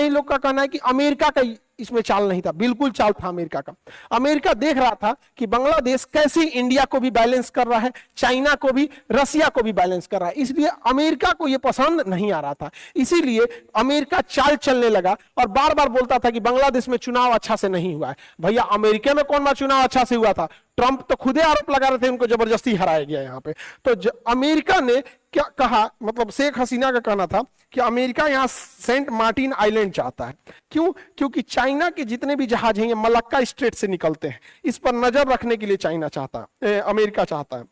ही लोग का कहना है कि अमेरिका का इसमें चाल नहीं था, बिल्कुल चाल था अमेरिका का। अमेरिका देख रहा था कि बांग्लादेश कैसे इंडिया को भी बैलेंस कर रहा है, चाइना को भी, रसिया को भी बैलेंस कर रहा है, इसलिए अमेरिका को यह पसंद नहीं आ रहा था। इसीलिए अमेरिका चाल चलने लगा और बार बार बोलता था कि बांग्लादेश में चुनाव अच्छा से नहीं हुआ है। भैया अमेरिका में कौन सा चुनाव अच्छा से हुआ था? ट्रंप तो खुदे आरोप लगा रहे थे उनको जबरदस्ती हराया गया यहाँ पे। तो अमेरिका ने क्या कहा, मतलब शेख हसीना का कहना था कि अमेरिका यहाँ सेंट मार्टिन आइलैंड चाहता है। क्यों? क्योंकि चाइना के जितने भी जहाज हैं ये मलक्का स्ट्रेट से निकलते हैं, इस पर नजर रखने के लिए चाइना चाहता है, अमेरिका चाहता है।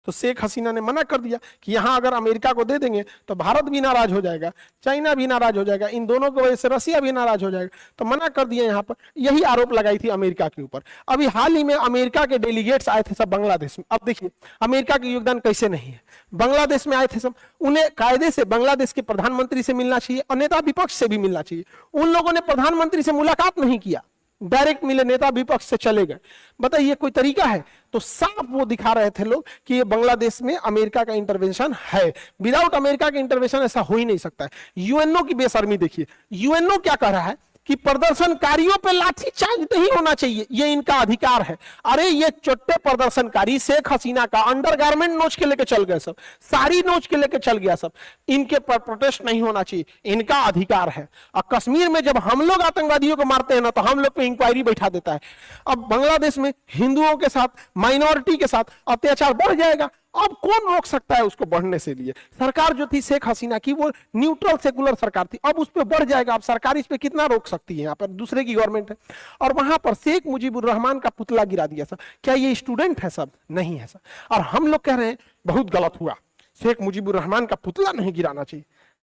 तो शेख हसीना ने मना कर दिया कि यहां अगर अमेरिका को दे देंगे तो भारत भी नाराज हो जाएगा, चाइना भी नाराज हो जाएगा, इन दोनों की वजह से रसिया भी नाराज हो जाएगा। तो मना कर दिया यहां पर। यही आरोप लगाई थी अमेरिका के ऊपर। अभी हाल ही में अमेरिका के डेलीगेट्स आए थे सब बांग्लादेश में। अब देखिए अमेरिका का योगदान कैसे नहीं है। बांग्लादेश में आए थे सब, उन्हें कायदे से बांग्लादेश के प्रधानमंत्री से मिलना चाहिए और नेता विपक्ष से भी मिलना चाहिए। उन लोगों ने प्रधानमंत्री से मुलाकात नहीं किया, डायरेक्ट मिले, नेता विपक्ष से चले गए। बताइए कोई तरीका है? तो साफ वो दिखा रहे थे लोग कि ये बांग्लादेश में अमेरिका का इंटरवेंशन है। विदाउट अमेरिका का इंटरवेंशन ऐसा हो ही नहीं सकता है। यूएनओ की बेशर्मी देखिए, यूएनओ क्या कह रहा है कि प्रदर्शनकारियों पे लाठीचार्ज नहीं होना चाहिए, ये इनका अधिकार है। अरे ये छोटे प्रदर्शनकारी शेख हसीना का अंडरगारमेंट नोच के लेके चल गए, सब साड़ी नोच के लेके चल गया सब, इनके पर प्रोटेस्ट नहीं होना चाहिए, इनका अधिकार है। और कश्मीर में जब हम लोग आतंकवादियों को मारते हैं ना तो हम लोग पे इंक्वायरी बैठा देता है। अब बांग्लादेश में हिंदुओं के साथ, माइनॉरिटी के साथ अत्याचार बढ़ जाएगा। अब कौन रोक सकता है उसको बढ़ने से? लिए सरकार जो थी शेख हसीना की वो न्यूट्रल सेकुलर सरकार थी, अब उस पर बढ़ जाएगा। अब सरकार इस पे कितना रोक सकती है? यहाँ पर दूसरे की गवर्नमेंट है। और वहां पर शेख मुजीबुर रहमान का पुतला गिरा दिया सर। क्या ये स्टूडेंट है? सब नहीं है सर। और हम लोग कह रहे हैं बहुत गलत हुआ, शेख मुजीबुर रहमान का पुतला नहीं गिराना चाहिए।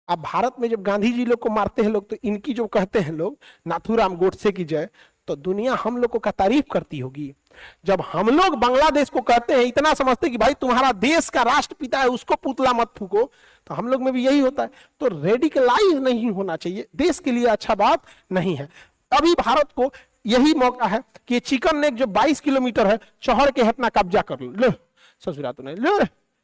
अब भारत में जब गांधी जी लोग को मारते हैं लोग, तो इनकी जो कहते हैं लोग नाथूराम गोडसे की जय, तो दुनिया हम लोगों का तारीफ करती होगी। जब हम लोग बांग्लादेश को कहते हैं, इतना समझते कि भाई तुम्हारा देश का राष्ट्रपिता है उसको पुतला मत फूको, तो हम लोग में भी यही होता है। तो रेडिकलाइज नहीं होना चाहिए, देश के लिए अच्छा बात नहीं है। अभी भारत को यही मौका है कि चिकन नेक जो 22 किलोमीटर है चौहड़ के अपना कब्जा कर लो। ससुरा तो नहीं लो,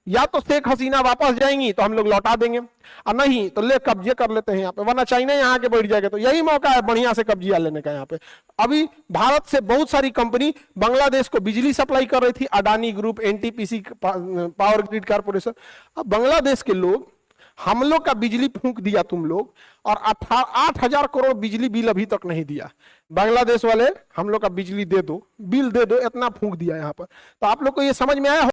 या तो शेख हसीना वापस जाएंगी तो हम लोग लौटा देंगे, और नहीं तो ले कब्जे कर लेते हैं यहाँ पे, वरना चाइना यहाँ के बैठ जाएगा। तो यही मौका है बढ़िया से कब्जिया लेने का यहाँ पे। अभी भारत से बहुत सारी कंपनी बांग्लादेश को बिजली सप्लाई कर रही थी, Adani group, NTPC, power grid corporation. अब बांग्लादेश के लोग हम लोग का बिजली फूंक दिया तुम लोग, और 8,000 करोड़ बिजली बिल अभी तक नहीं दिया। बांग्लादेश वाले हम लोग का बिजली दे दो, बिल दे दो, इतना फूंक दिया यहाँ पर। तो आप लोग को ये समझ में आया?